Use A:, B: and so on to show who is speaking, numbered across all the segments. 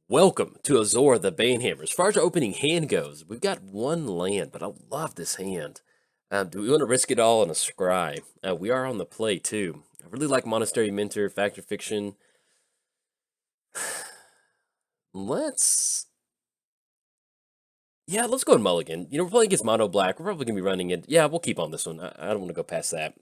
A: Welcome to Azor the Banehammer. As far as our opening hand goes, we've got one land, but I love this hand. Do we want to risk it all on a scry? We are on the play too. I really like Monastery Mentor, Factor Fiction. Let's, let's go in Mulligan. We're playing against Mono Black. We're probably gonna be running it. Yeah, we'll keep on this one. I don't want to go past that.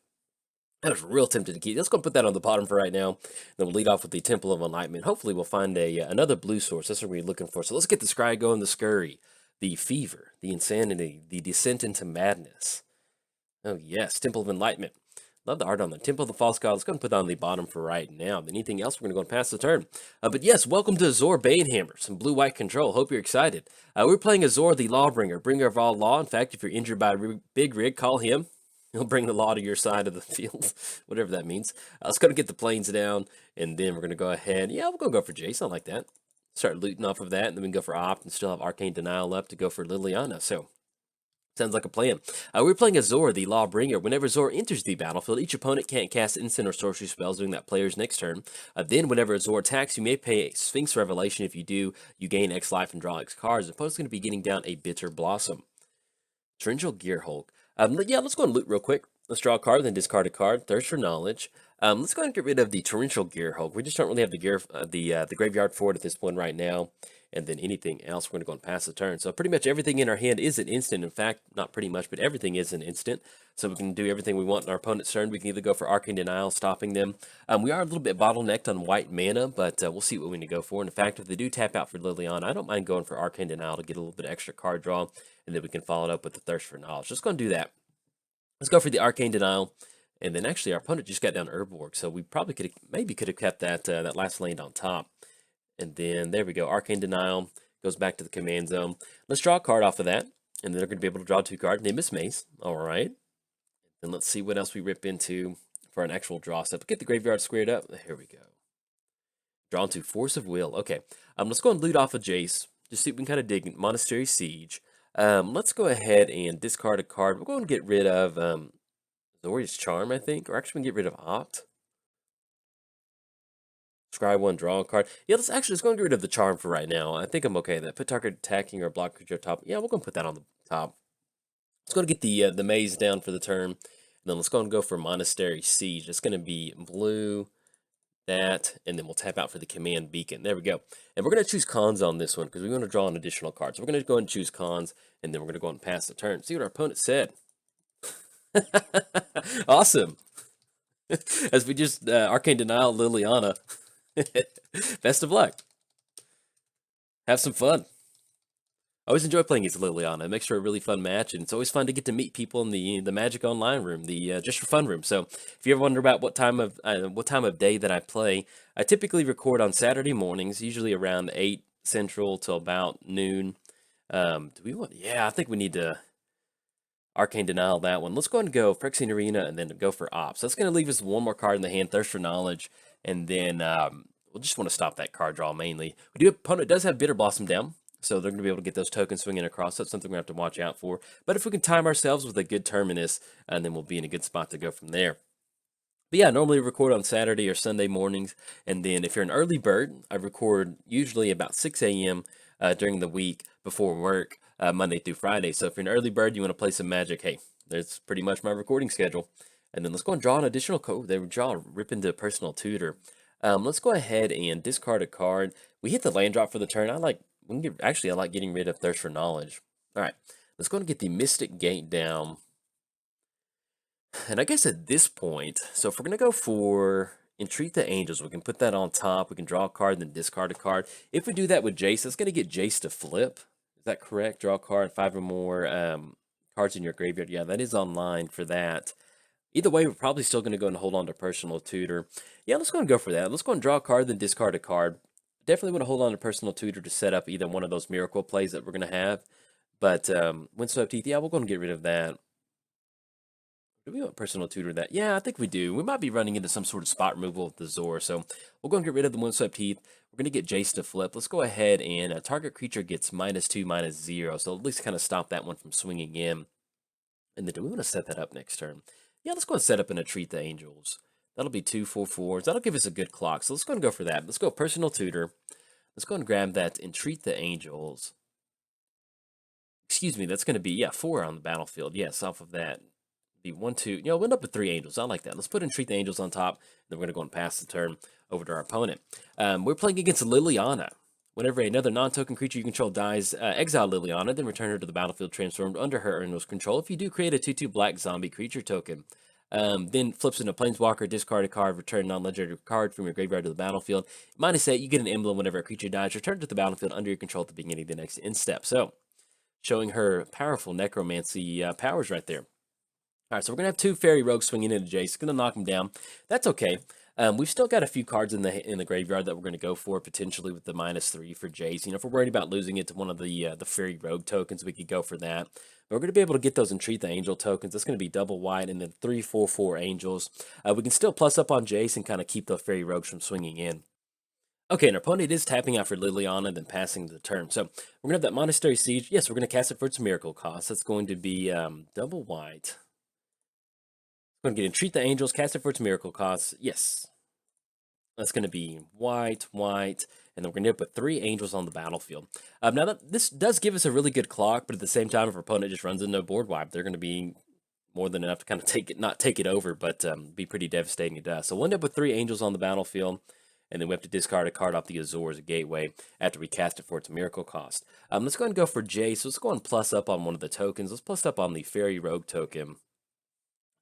A: I was real tempted to keep. Let's go put that on the bottom for right now. Then we'll lead off with the Temple of Enlightenment. Hopefully, we'll find another blue source. That's what we're looking for. So let's get the scry going, the scurry, the fever, the insanity, the descent into madness. Oh yes, Temple of Enlightenment. Love the art on the Temple of the False God. Let's go and put that on the bottom for right now. Anything else, we're going to go and pass the turn. But yes, welcome to Azor Banehammer, some blue-white control. Hope you're excited. We're playing Azor the Lawbringer, bringer of all law. In fact, if you're injured by a big rig, call him. He'll bring the law to your side of the field, whatever that means. Let's go to get the planes down, and then we're going to go ahead. Yeah, we're going to go for Jace. I like that. Start looting off of that, and then we can go for Opt and still have Arcane Denial left to go for Liliana. So, sounds like a plan. We're playing Azor, the Lawbringer. Whenever Azor enters the battlefield, each opponent can't cast instant or sorcery spells during that player's next turn. Then, whenever Azor attacks, you may pay a Sphinx Revelation. If you do, you gain X life and draw X cards. The opponent's going to be getting down a Bitter Blossom. Torrential Gearhulk. Let's go and loot real quick. Let's draw a card, then discard a card. Thirst for Knowledge. Let's go ahead and get rid of the Torrential Gearhulk. We just don't really have the graveyard for it at this point right now. And then anything else, we're going to go and pass the turn. So pretty much everything in our hand is an instant. In fact, not pretty much, but everything is an instant. So we can do everything we want in our opponent's turn. We can either go for Arcane Denial, stopping them. We are a little bit bottlenecked on white mana, but we'll see what we need to go for. And in fact, if they do tap out for Liliana, I don't mind going for Arcane Denial to get a little bit extra card draw. And then we can follow it up with the Thirst for Knowledge. Just going to do that. Let's go for the Arcane Denial. And then actually our opponent just got down Herborg, so we probably could have kept that last land on top. And then there we go. Arcane Denial goes back to the command zone. Let's draw a card off of that. And then they're going to be able to draw 2 cards. Name is Mace. All right. And let's see what else we rip into for an actual draw step. Get the graveyard squared up. Here we go. Drawn to Force of Will. Okay. Let's go and loot off of Jace. Just see if we can kind of dig Monastery Siege. Let's go ahead and discard a card. We're going to get rid of Azorius Charm, I think. Or actually, we can get rid of Opt. Scry 1, draw a card. Yeah, let's go and get rid of the Charm for right now. I think I'm okay with that. Put target attacking or block creature top. Yeah, we're going to put that on the top. Let's go to get the maze down for the turn. And then let's go and go for Monastery Siege. It's going to be blue, that, and then we'll tap out for the command beacon. There we go. And we're going to choose cons on this one because we want to draw an additional card. So we're going to go and choose cons, and then we're going to go and pass the turn. See what our opponent said. Awesome. As we just Arcane Denial Liliana. Best of luck. Have some fun. I always enjoy playing against Liliana. It makes for a really fun match, and it's always fun to get to meet people in the Magic Online room, the just for fun room. So if you ever wonder about what time of day that I play, I typically record on Saturday mornings, usually around 8 Central till about noon. Do we want? Yeah, I think we need to Arcane Denial that one. Let's go ahead and go Phyrexian Arena and then go for Ops. That's going to leave us one more card in the hand, Thirst for Knowledge, and then we'll just want to stop that card draw mainly. Opponent does have Bitter Blossom down, so they're going to be able to get those tokens swinging across. That's something we have to watch out for. But if we can time ourselves with a good Terminus, and then we'll be in a good spot to go from there. But yeah, normally record on Saturday or Sunday mornings, and then if you're an early bird, I record usually about 6 a.m. During the week before work. Monday through Friday. So if you're an early bird, you want to play some Magic, hey, that's pretty much my recording schedule. And then let's go and draw an additional code. They would rip into Personal Tutor. Let's go ahead and discard a card. We hit the land drop for the turn. I like getting rid of Thirst for Knowledge. All right, let's go and get the Mystic Gate down. And I guess at this point, so if we're going to go for Entreat the Angels, we can put that on top. We can draw a card, then discard a card. If we do that with Jace, that's going to get Jace to flip. Is that correct? Draw a card, 5 or more cards in your graveyard. Yeah, that is online for that. Either way, we're probably still going to go and hold on to Personal Tutor. Yeah, let's go and go for that. Let's go and draw a card, then discard a card. Definitely want to hold on to Personal Tutor to set up either one of those miracle plays that we're going to have. But Windswept Teeth, yeah, we're going to get rid of that. Do we want Personal Tutor that? Yeah, I think we do. We might be running into some sort of spot removal with the Azor, so we'll go and get rid of the Windswept Teeth. We're going to get Jace to flip. Let's go ahead and target creature gets -2, -0, so at least kind of stop that one from swinging in. And then do we want to set that up next turn? Yeah, let's go and set up and Entreat the Angels. That'll be 2 4/4s. That'll give us a good clock, so let's go and go for that. Let's go Personal Tutor. Let's go and grab that Entreat the Angels. Excuse me, that's going to be, yeah, 4 on the battlefield. Yes, off of that. Be 1, 2, we'll end up with 3 Angels. I like that. Let's put Entreat the Angels on top. Then we're going to go and pass the turn over to our opponent. We're playing against Liliana. Whenever another non-token creature you control dies, exile Liliana, then return her to the battlefield transformed under her owner's control. If you do, create a 2/2 black zombie creature token. Then flips into Planeswalker, discard a card, return non-legendary card from your graveyard to the battlefield. -8, you get an emblem whenever a creature dies, return to the battlefield under your control at the beginning of the next end step. So, showing her powerful necromancy powers right there. All right, so we're going to have 2 Fairy Rogues swinging into Jace. It's going to knock him down. That's okay. We've still got a few cards in the graveyard that we're going to go for, potentially with the -3 for Jace. If we're worried about losing it to one of the Fairy Rogue tokens, we could go for that. But we're going to be able to get those Entreat the Angel tokens. That's going to be double white and then 3/4/4 Angels. We can still plus up on Jace and kind of keep the Fairy Rogues from swinging in. Okay, and our opponent is tapping out for Liliana and then passing the turn. So we're going to have that Monastery Siege. Yes, we're going to cast it for its miracle cost. That's going to be double white. We're going to get Entreat the Angels, cast it for its miracle cost. Yes. That's going to be white, white, and then we're going to put 3 Angels on the battlefield. Now, this does give us a really good clock, but at the same time, if our opponent just runs into a board wipe, they're going to be more than enough to kind of not take it over, but be pretty devastating to us. So we'll end up with 3 Angels on the battlefield. And then we have to discard a card off the Azor as a gateway after we cast it for its miracle cost. Let's go ahead and go for Jace. So let's go and plus up on one of the tokens. Let's plus up on the Fairy Rogue token.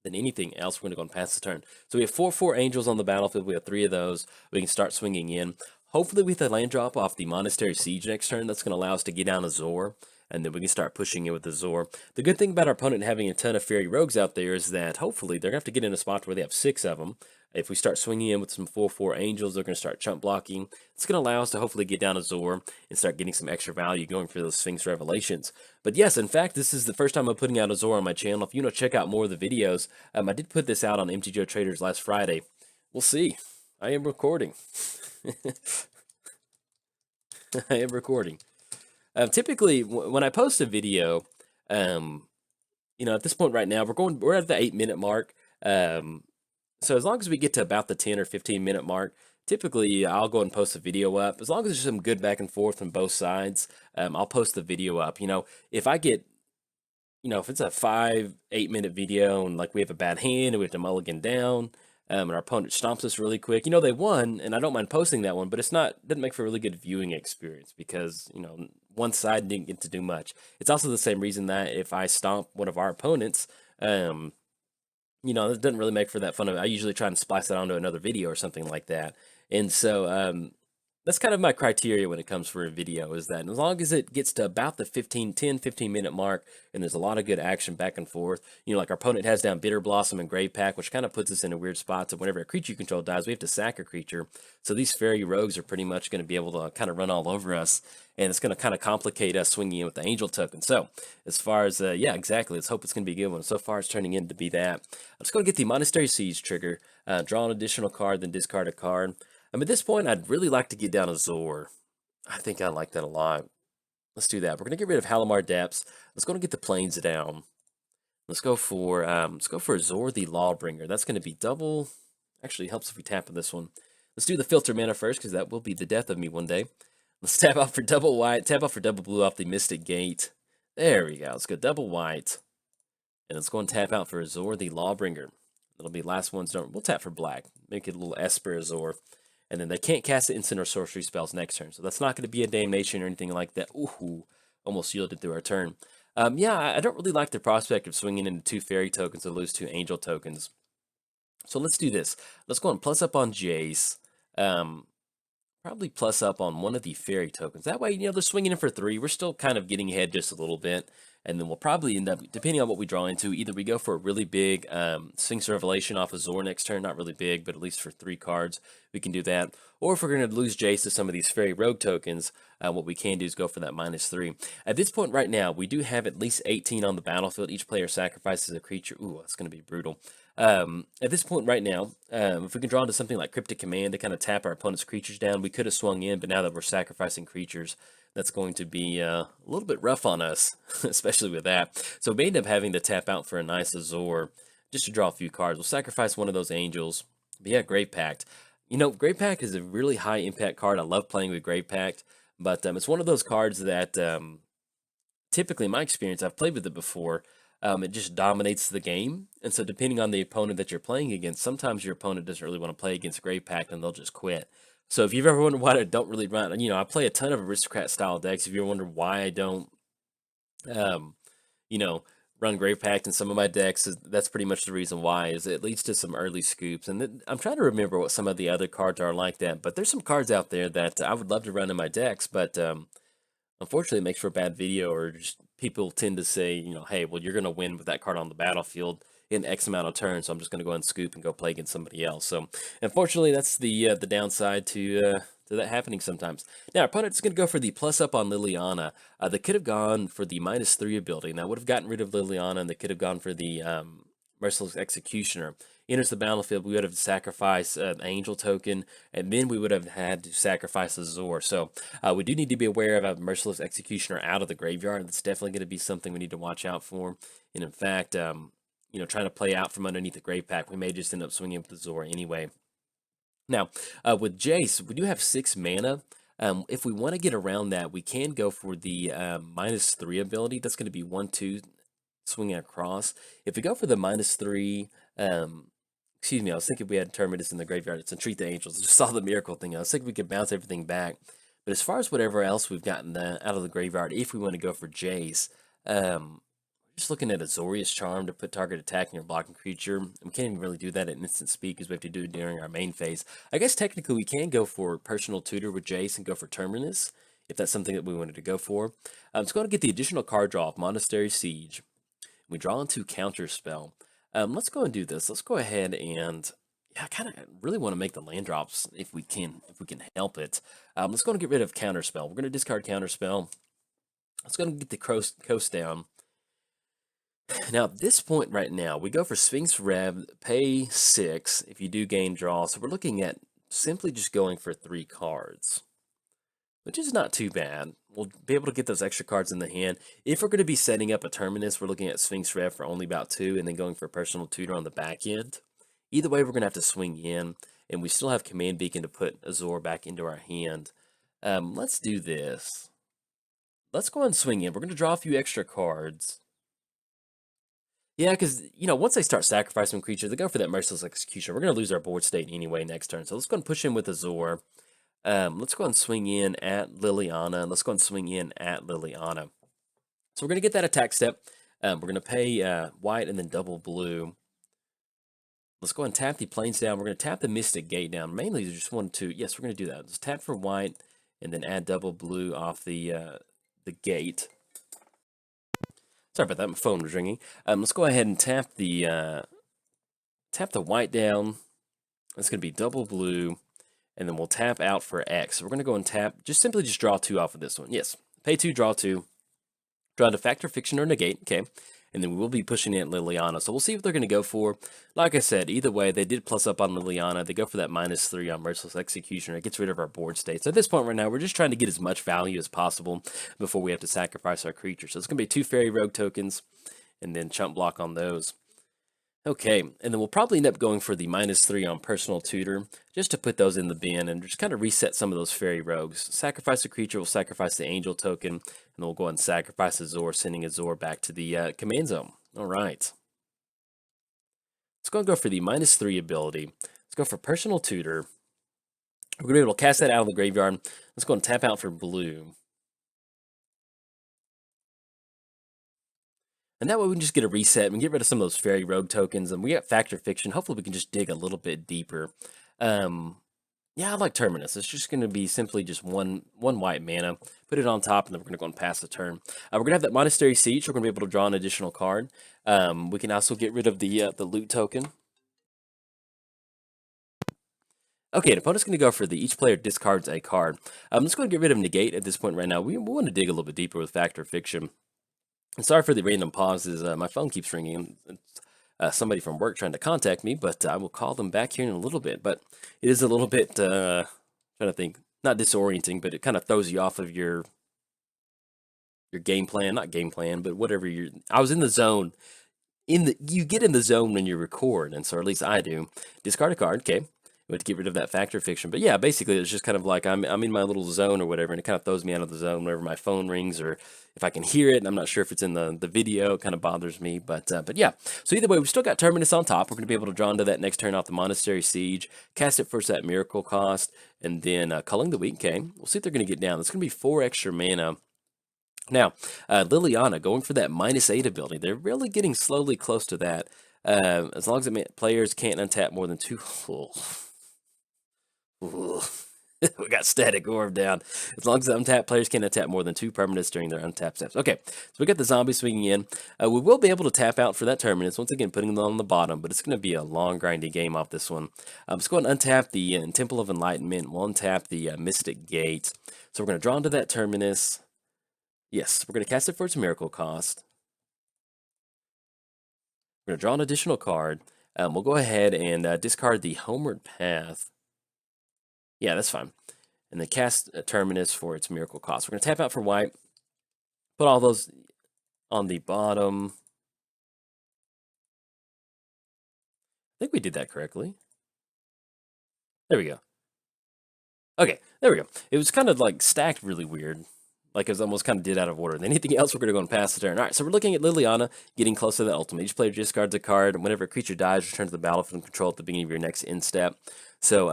A: Then anything else, we're going to go and pass the turn. So we have 4/4 Angels on the battlefield. We have 3 of those. We can start swinging in. Hopefully with a land drop off the Monastery Siege next turn, that's going to allow us to get down Azor. And then we can start pushing it with Azor. The good thing about our opponent having a ton of Fairy Rogues out there is that hopefully they're going to have to get in a spot where they have 6 of them. If we start swinging in with some 4/4 Angels, they're going to start chump blocking. It's going to allow us to hopefully get down Azor and start getting some extra value going for those Sphinx Revelations. But yes, in fact, this is the first time I'm putting out Azor on my channel. If you want to check out more of the videos, I did put this out on MTGO Traders last Friday. We'll see. I am recording. I am recording. Typically, when I post a video, at this point right now, we're at the 8-minute mark. So as long as we get to about the 10 or 15-minute mark, typically I'll go and post a video up. As long as there's some good back and forth from both sides, I'll post the video up. If I get, if it's a 5-8 minute video and like we have a bad hand and we have to mulligan down, and our opponent stomps us really quick, they won, and I don't mind posting that one, but doesn't make for a really good viewing experience because, one side didn't get to do much. It's also the same reason that if I stomp one of our opponents, it doesn't really make for that fun. I usually try and splice it onto another video or something like that. And so that's kind of my criteria when it comes for a video, is that as long as it gets to about the 10-15 minute mark and there's a lot of good action back and forth, like our opponent has down Bitter Blossom and Grave Pack, which kind of puts us in a weird spot. So whenever a creature you control dies, we have to sack a creature. So these Fairy Rogues are pretty much going to be able to kind of run all over us, and it's going to kind of complicate us swinging in with the Angel token. So as far as, yeah, exactly, let's hope it's going to be a good one. So far it's turning in to be that. I'm just going to get the Monastery Siege trigger, draw an additional card, then discard a card. At this point, I'd really like to get down Azor. I think I like that a lot. Let's do that. We're going to get rid of Halimar Depths. Let's go and get the Plains down. Let's go for Azor the Lawbringer. That's going to be double. Actually, helps if we tap on this one. Let's do the filter mana first, because that will be the death of me one day. Let's tap out for double white. Tap out for double blue off the Mystic Gate. There we go. Let's go double white. And let's go and tap out for Azor the Lawbringer. That'll be last one's done. We'll tap for black. Make it a little Esper Azor. And then they can't cast the instant or sorcery spells next turn. So that's not going to be a damnation or anything like that. Ooh, almost yielded through our turn. Yeah, I don't really like the prospect of swinging into 2 fairy tokens to lose 2 angel tokens. So let's do this. Let's go and plus up on Jace. Probably plus up on one of the fairy tokens. That way, they're swinging in for 3. We're still kind of getting ahead just a little bit. And then we'll probably end up, depending on what we draw into, either we go for a really big Sphinx Revelation off of Azor next turn, not really big, but at least for 3 cards, we can do that. Or if we're going to lose Jace to some of these Fairy Rogue tokens, what we can do is go for that -3. At this point right now, we do have at least 18 on the battlefield. Each player sacrifices a creature. Ooh, that's going to be brutal. At this point right now, if we can draw into something like Cryptic Command to kind of tap our opponent's creatures down, we could have swung in, but now that we're sacrificing creatures, that's going to be a little bit rough on us, especially with that. So we end up having to tap out for a nice Azor just to draw a few cards. We'll sacrifice one of those angels. But yeah, Grave Pact. You know, Great Pact is a really high impact card. I love playing with Great Pact, but it's one of those cards that typically, in my experience, I've played with it before. It just dominates the game, and so depending on the opponent that you're playing against, sometimes your opponent doesn't really want to play against Great Pact, and they'll just quit. So if you've ever wondered why I don't really run, I play a ton of aristocrat style decks. If you ever wonder why I don't, um, you know, run Grave Pact in some of my decks, that's pretty much the reason why. Is it leads to some early scoops, and I'm trying to remember what some of the other cards are like that. But there's some cards out there that I would love to run in my decks, but unfortunately, it makes for a bad video, or just people tend to say, hey, well, you're going to win with that card on the battlefield in X amount of turns, so I'm just going to go and scoop and go play against somebody else. So, unfortunately, that's the downside to that happening sometimes. Now, our opponent's going to go for the plus up on Liliana. They could have gone for the -3 ability, and that would have gotten rid of Liliana, and they could have gone for the Merciless Executioner. Enters the battlefield, we would have sacrificed an Angel token, and then we would have had to sacrifice Azor. So we do need to be aware of a Merciless Executioner out of the graveyard. That's definitely going to be something we need to watch out for. And in fact, trying to play out from underneath the Grave Pack, we may just end up swinging with Azor anyway. Now, with Jace, we do have 6 mana. If we want to get around that, we can go for the -3 ability. That's going to be 1/2 swinging across. If we go for the -3, excuse me, I was thinking we had Terminus in the graveyard. It's Entreat the Angels. I just saw the miracle thing. I was thinking we could bounce everything back. But as far as whatever else we've gotten out of the graveyard, if we want to go for Jace, just looking at Azorius Charm to put target attacking or blocking creature. We can't even really do that at instant speed because we have to do it during our main phase. I guess technically we can go for Personal Tutor with Jace and go for Terminus, if that's something that we wanted to go for. It's going to get the additional card draw of Monastery Siege. We draw into Counter Spell. Let's go and do this. Let's go ahead and, I kind of really want to make the land drops if we can help it. Let's go and get rid of Counter Spell. We're going to discard Counter Spell. Let's go and get the coast down. Now, at this point right now, we go for Sphinx Rev, pay 6 if you do gain draw. So we're looking at simply just going for 3 cards, which is not too bad. We'll be able to get those extra cards in the hand. If we're going to be setting up a Terminus, we're looking at Sphinx Rev for only about 2 and then going for Personal Tutor on the back end. Either way, we're going to have to swing in, and we still have Command Beacon to put Azor back into our hand. Let's do this. Let's go and swing in. We're going to draw a few extra cards. Yeah, because, once they start sacrificing creatures, they go for that Merciless Execution. We're going to lose our board state anyway next turn. So let's go and push in with Azor. Let's go and swing in at Liliana. Let's go and swing in at Liliana. So we're going to get that attack step. We're going to pay white and then double blue. Let's go and tap the plains down. We're going to tap the Mystic Gate down. Mainly just 1, 2. Yes, we're going to do that. Just tap for white and then add double blue off the gate. Sorry about that, my phone was ringing. Let's go ahead and tap the white down. It's going to be double blue, and then we'll tap out for X. So we're going to go and tap, simply draw 2 off of this one. Yes, pay 2, draw 2. Draw to Factor, Fiction, or Negate, okay. And then we will be pushing in Liliana. So we'll see what they're going to go for. Like I said, either way, they did plus up on Liliana. They go for that -3 on Merciless Executioner. It gets rid of our board state. So at this point right now, we're just trying to get as much value as possible before we have to sacrifice our creature. So it's going to be 2 Fairy Rogue tokens and then chump block on those. Okay, and then we'll probably end up going for the -3 on Personal Tutor, just to put those in the bin and just kind of reset some of those Fairy Rogues. Sacrifice a creature, we'll sacrifice the Angel token, and then we'll go ahead and sacrifice Azor, sending Azor back to the command zone. All right. Let's go and go for the -3 ability. Let's go for Personal Tutor. We're going to be able to cast that out of the graveyard. Let's go and tap out for blue. And that way we can just get a reset and get rid of some of those Fairy Rogue tokens. And we got Factor Fiction. Hopefully we can just dig a little bit deeper. Yeah, I like Terminus. It's just going to be simply just one white mana. Put it on top, and then we're going to go and pass the turn. We're going to have that Monastery Siege. We're going to be able to draw an additional card. We can also get rid of the loot token. Okay, the opponent's going to go for each player discards a card. I'm just going to get rid of Negate at this point right now. We want to dig a little bit deeper with Factor Fiction. And sorry for the random pauses. My phone keeps ringing. It's somebody from work trying to contact me, but I will call them back here in a little bit. But it is a little bit, trying to think, not disorienting, but it kind of throws you off of your game plan. Not game plan, but whatever I was in the zone. You get in the zone when you record, and so at least I do. Discard a card, okay. would get rid of that factor fiction. But yeah, basically it's just kind of like I'm in my little zone or whatever, and it kind of throws me out of the zone whenever my phone rings or if I can hear it. And I'm not sure if it's in the video. It kind of bothers me, but yeah. So either way, we've still got Terminus on top. We're going to be able to draw into that next turn off the Monastery Siege, cast it first that Miracle cost, and then Culling the Weak. Okay, we'll see if they're going to get down. It's going to be 4 extra mana. Now, Liliana going for that -8 ability. They're really getting slowly close to that. As long as players can't untap more than 2. We got Static Orb down. As long as the untapped players can't untap more than 2 permanents during their untapped steps. Okay, so we got the zombie swinging in. We will be able to tap out for that Terminus, once again putting them on the bottom, but it's going to be a long, grindy game off this one. Let's go ahead and untap the Temple of Enlightenment. We'll untap the Mystic Gate. So we're going to draw into that Terminus. Yes, we're going to cast it for its Miracle cost. We're going to draw an additional card. We'll go ahead and discard the Homeward Path. Yeah, that's fine. And then cast a Terminus for its Miracle cost. We're going to tap out for white. Put all those on the bottom. I think we did that correctly. There we go. Okay, there we go. It was kind of like stacked really weird. Like it was almost kind of did out of order. And anything else, we're going to go and pass the turn. All right, so we're looking at Liliana getting close to the ultimate. Each player discards a card, and whenever a creature dies, return to the battlefield and control at the beginning of your next end step. So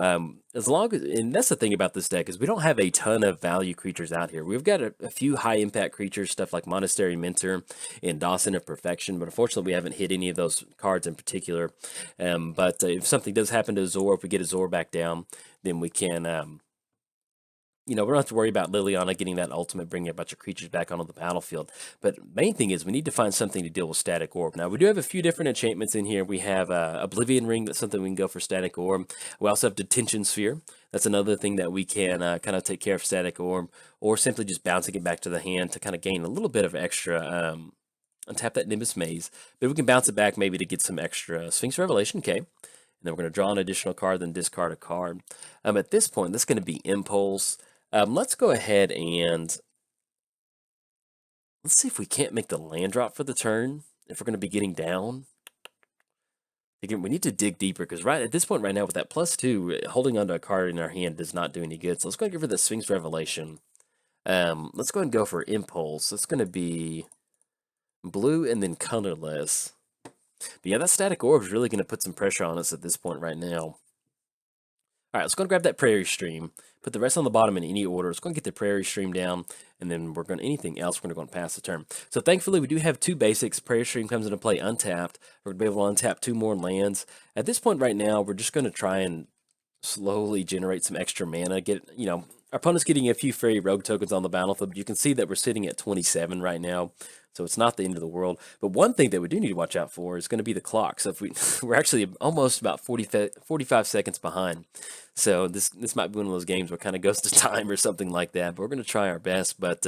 A: as long as, and that's the thing about this deck, is we don't have a ton of value creatures out here. We've got a few high impact creatures, stuff like Monastery Mentor and Dawson of Perfection, but unfortunately we haven't hit any of those cards in particular. But if something does happen to Azor, if we get Azor back down, then we can... we don't have to worry about Liliana getting that ultimate, bringing a bunch of creatures back onto the battlefield. But main thing is we need to find something to deal with Static Orb. Now, we do have a few different enchantments in here. We have Oblivion Ring. That's something we can go for Static Orb. We also have Detention Sphere. That's another thing that we can kind of take care of Static Orb, or simply just bouncing it back to the hand to kind of gain a little bit of extra, untap that Nimbus Maze. But we can bounce it back maybe to get some extra Sphinx Revelation, okay. And then we're going to draw an additional card, then discard a card. At this point, that's going to be Impulse. Let's go ahead and let's see if we can't make the land drop for the turn, if we're going to be getting down. Again, we need to dig deeper, because right at this point right now with that +2, holding onto a card in our hand does not do any good. So let's go and give her the Sphinx Revelation. Let's go ahead and go for Impulse. It's going to be blue and then colorless. But yeah, that Static Orb is really going to put some pressure on us at this point right now. All right, let's go and grab that Prairie Stream. Put the rest on the bottom in any order. Let's go and get the Prairie Stream down, and then we're going to anything else. We're going to go and pass the turn. So thankfully, we do have 2 basics. Prairie Stream comes into play untapped. We're going to be able to untap 2 more lands. At this point right now, we're just going to try and slowly generate some extra mana. Our opponent's getting a few Fairy Rogue tokens on the battlefield. You can see that we're sitting at 27 right now. So it's not the end of the world. But one thing that we do need to watch out for is going to be the clock. So if we're actually almost about 45 seconds behind. So this might be one of those games where it kind of goes to time or something like that. But we're going to try our best. But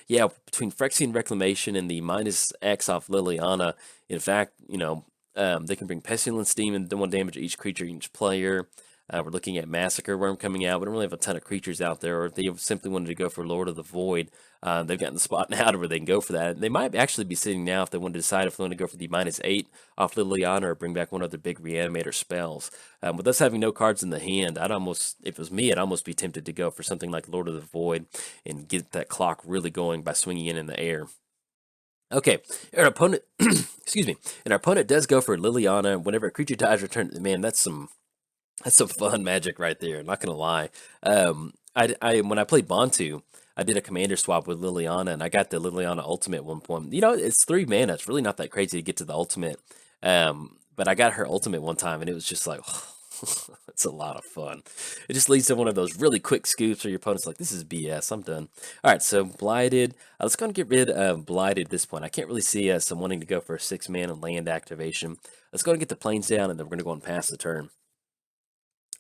A: yeah, between Phyrexian Reclamation and the -X off Liliana, in fact, they can bring Pestilence Steam and 1 damage to each creature, each player. We're looking at Massacre Worm coming out. We don't really have a ton of creatures out there, or if they simply wanted to go for Lord of the Void, they've gotten the spot now to where they can go for that. They might actually be sitting now if they want to decide if they want to go for the -8 off Liliana or bring back one of their big Reanimator spells. With us having no cards in the hand, if it was me, I'd almost be tempted to go for something like Lord of the Void and get that clock really going by swinging in the air. Okay, our opponent, excuse me, and our opponent does go for Liliana. Whenever a creature dies, return. Man, that's some fun magic right there. I'm not gonna lie. When I played Bantu, I did a commander swap with Liliana, and I got the Liliana ultimate at one point. It's 3 mana. It's really not that crazy to get to the ultimate. But I got her ultimate one time, and it was just like, it's a lot of fun. It just leads to one of those really quick scoops where your opponent's like, this is BS. I'm done. All right, so Blighted. Let's go and get rid of Blighted at this point. I can't really see us wanting to go for a 6 mana land activation. Let's go and get the plains down, and then we're going to go and pass the turn.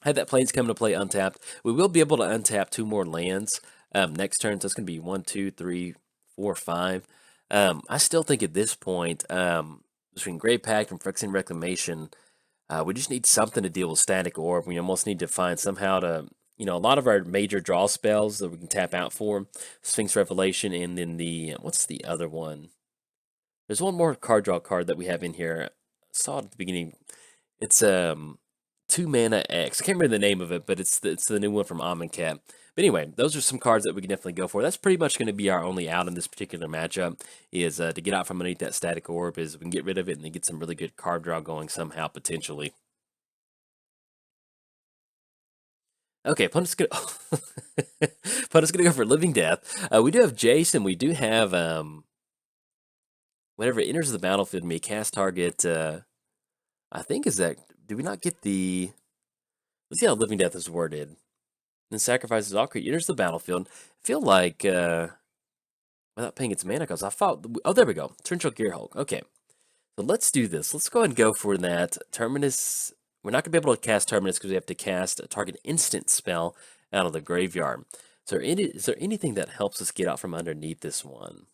A: Had that plains come to play untapped. We will be able to untap 2 more lands next turn. So it's going to be 1, 2, 3, 4, 5. I still think at this point, between Grave Pact and Phyrexian Reclamation, we just need something to deal with Static Orb. We almost need to find somehow to, a lot of our major draw spells that we can tap out for. Sphinx Revelation, and then what's the other one? There's one more card draw card that we have in here. I saw it at the beginning. It's 2 mana X. I can't remember the name of it, but it's the new one from Amonkhet. But anyway, those are some cards that we can definitely go for. That's pretty much going to be our only out in this particular matchup, is to get out from underneath that static orb, is we can get rid of it and then get some really good card draw going somehow, potentially. Okay, opponent's gonna opponent's gonna go for Living Death. We do have Jace, and we do have whenever it enters the battlefield, may cast target. I think is that. Do we not get the? Let's see how Living Death is worded. Then sacrifices all creatures, enters the battlefield. I feel like without paying its mana cost, I thought. Oh, there we go. Torrential Gearhulk. Okay, so let's do this. Let's go ahead and go for that. Terminus. We're not going to be able to cast Terminus because we have to cast a target instant spell out of the graveyard. So is there anything that helps us get out from underneath this one?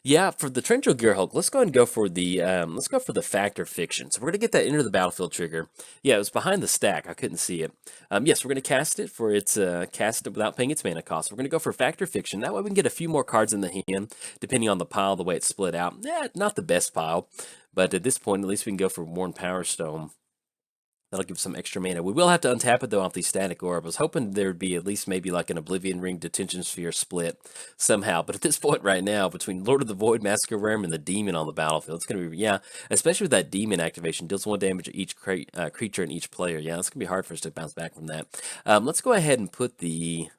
A: Yeah, for the Torrential Gearhulk, let's go ahead and go for the Factor Fiction. So we're gonna get that into the battlefield trigger. Yeah, it was behind the stack. I couldn't see it. Yes, we're gonna cast it for its cast it without paying its mana cost. We're gonna go for Factor Fiction. That way we can get a few more cards in the hand, depending on the pile, the way it's split out. Not the best pile, but at this point, at least we can go for Worn Power Stone. That'll give some extra mana. We will have to untap it, though, off the static orb. I was hoping there would be at least maybe like an Oblivion Ring Detention Sphere split somehow. But at this point right now, between Lord of the Void, Massacre Worm, and the Demon on the battlefield, it's going to be, yeah, especially with that Demon activation, deals 1 damage to each creature and each player. Yeah, it's going to be hard for us to bounce back from that. Let's go ahead and put the...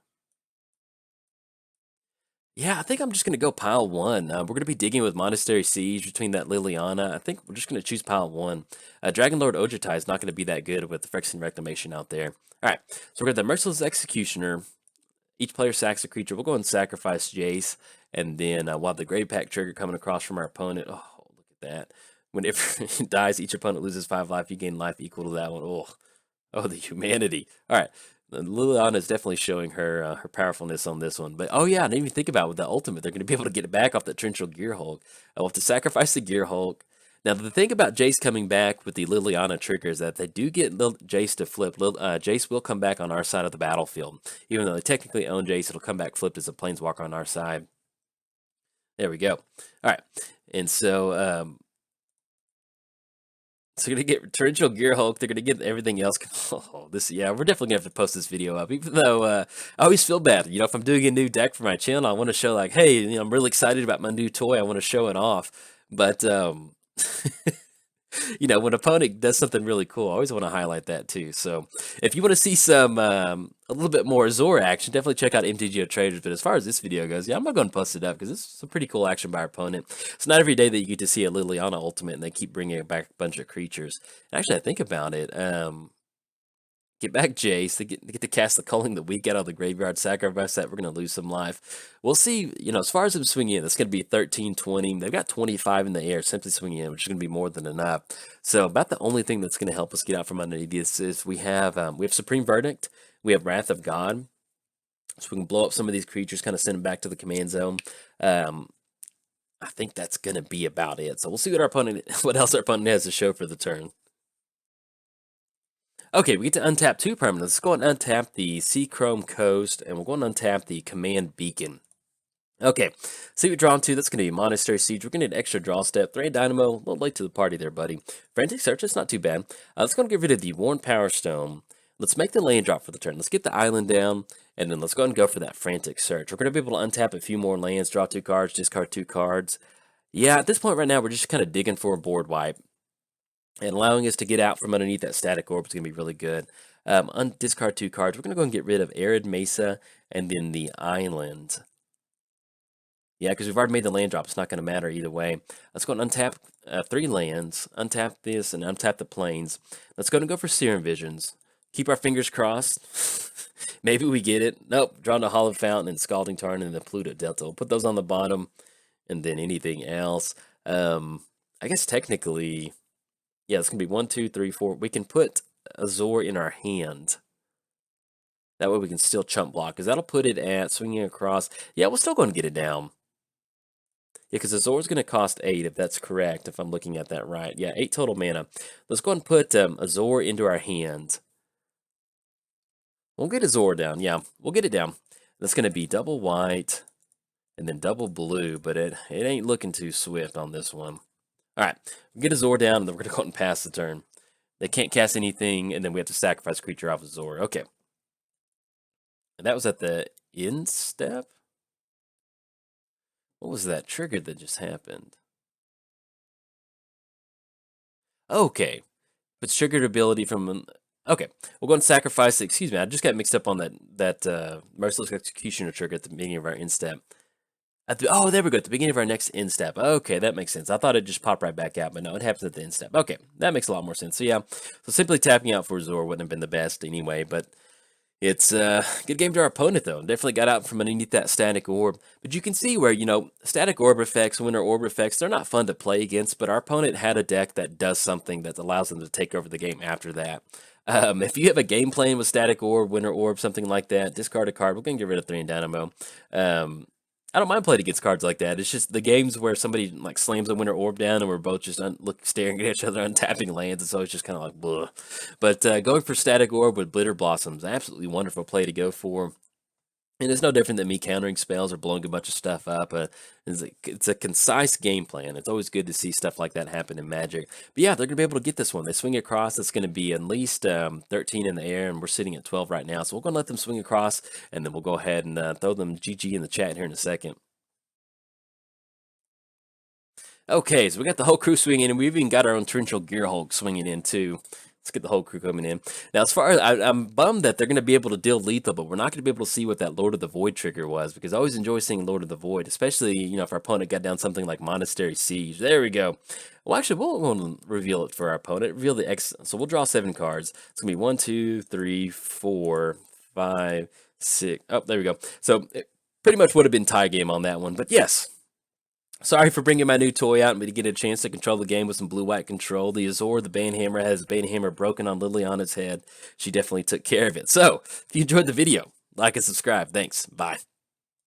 A: Yeah, I think I'm just going to go pile 1. We're going to be digging with Monastery Siege between that Liliana. I think we're just going to choose pile 1. Dragon Lord Ojutai is not going to be that good with the Phyrexian Reclamation out there. Alright, so we're going to the Merciless Executioner. Each player sacks a creature. We'll go and sacrifice Jace. And then we'll have the Grave Pack trigger coming across from our opponent. Oh, look at that. Whenever it dies, each opponent loses 5 life. You gain life equal to that one. Oh, the humanity. Alright. Liliana is definitely showing her her powerfulness on this one. But oh yeah, I didn't even think about it with the ultimate. They're going to be able to get it back off that Torrential Gearhulk. I'll have to sacrifice the Gearhulk. Now the thing about Jace coming back with the Liliana trigger is that they do get Jace to flip. Jace will come back on our side of the battlefield. Even though they technically own Jace, it'll come back flipped as a Planeswalker on our side. There we go. Alright, and so... So they're gonna get Torrential Gearhulk. They're gonna get everything else. Oh, yeah, we're definitely gonna have to post this video up. Even though I always feel bad, if I'm doing a new deck for my channel, I want to show like, hey, I'm really excited about my new toy. I want to show it off. But when an opponent does something really cool, I always want to highlight that too. So if you want to see some a little bit more Azor action, definitely check out MTGO Traders. But as far as this video goes, yeah, I'm not going to post it up because it's some pretty cool action by our opponent. It's not every day that you get to see a Liliana ultimate and they keep bringing back a bunch of creatures. And actually, I think about it. Get back Jace. They get to cast the Culling the Weak out of the graveyard, sacrifice that. We're going to lose some life. We'll see, as far as them swinging in, that's going to be 13, 20. They've got 25 in the air, simply swinging in, which is going to be more than enough. So about the only thing that's going to help us get out from underneath this is we have Supreme Verdict. We have Wrath of God. So we can blow up some of these creatures, kind of send them back to the command zone. I think that's going to be about it. So we'll see what else our opponent has to show for the turn. Okay, we get to untap 2 permanents. Let's go and untap the Sea Chrome Coast, and we're going to untap the Command Beacon. Okay, see what we're drawn to. That's going to be Monastery Siege. We're going to need an extra draw step. 3 Dynamo, a little late to the party there, buddy. Frantic Search, that's not too bad. Let's go and get rid of the Worn Power Stone. Let's make the land drop for the turn. Let's get the island down, and then let's go and go for that Frantic Search. We're going to be able to untap a few more lands, draw 2 cards, discard 2 cards. Yeah, at this point right now, we're just kind of digging for a board wipe. And allowing us to get out from underneath that static orb is going to be really good. Discard 2 cards. We're going to go and get rid of Arid Mesa and then the island. Yeah, because we've already made the land drop. It's not going to matter either way. Let's go and untap 3 lands. Untap this and untap the plains. Let's go and go for Serum Visions. Keep our fingers crossed. Maybe we get it. Nope. Drawn to Hollow Fountain and Scalding Tarn and the Pluto Delta. We'll put those on the bottom. And then anything else. I guess technically... Yeah, it's going to be 1, 2, 3, 4. We can put Azor in our hand. That way we can still chump block, because that'll put it at swinging across. Yeah, we're still going to get it down. Yeah, because Azor's going to cost 8, if that's correct, if I'm looking at that right. Yeah, 8 total mana. Let's go and put Azor into our hand. We'll get Azor down. Yeah, we'll get it down. That's going to be double white and then double blue, but it ain't looking too swift on this one. All right, get Azor down, and then we're going to go and pass the turn. They can't cast anything, and then we have to sacrifice a creature off Azor. Okay. And that was at the end step? What was that trigger that just happened? Okay. It's triggered ability from... Okay. We'll go and sacrifice... Excuse me, I just got mixed up on that Merciless Executioner trigger at the beginning of our end step. Oh, there we go. At the beginning of our next end step. Okay, that makes sense. I thought it'd just pop right back out, but no, it happens at the end step. Okay, that makes a lot more sense. So yeah, so simply tapping out for Azor wouldn't have been the best anyway, but it's a good game to our opponent, though. Definitely got out from underneath that static orb. But you can see where, static orb effects, winter orb effects, they're not fun to play against, but our opponent had a deck that does something that allows them to take over the game after that. If you have a game plan with static orb, winter orb, something like that, discard a card. We're going to get rid of 3 and Dynamo. I don't mind playing against cards like that. It's just the games where somebody like slams a winter orb down and we're both just staring at each other, untapping lands. It's always just kind of like, bleh. But going for static orb with Blitter Blossoms, absolutely wonderful play to go for. And it's no different than me countering spells or blowing a bunch of stuff up. It's a concise game plan. It's always good to see stuff like that happen in Magic. But yeah, they're going to be able to get this one. They swing across. It's going to be at least 13 in the air, and we're sitting at 12 right now. So we're going to let them swing across, and then we'll go ahead and throw them GG in the chat here in a second. Okay, so we got the whole crew swinging in, and we've even got our own Torrential Gearhulk swinging in too. Let's get the whole crew coming in. Now, as far as I'm bummed that they're going to be able to deal lethal, but we're not going to be able to see what that Lord of the Void trigger was, because I always enjoy seeing Lord of the Void, especially, if our opponent got down something like Monastery Siege. There we go. Well, actually, we'll reveal it for our opponent. Reveal the X. So we'll draw 7 cards. It's going to be 1, 2, 3, 4, 5, 6. Oh, there we go. So it pretty much would have been tie game on that one, but yes. Sorry for bringing my new toy out and me to get a chance to control the game with some blue-white control. The Azor, the Banhammer, has the Banhammer broken on Liliana's head. She definitely took care of it. So, if you enjoyed the video, like and subscribe. Thanks. Bye.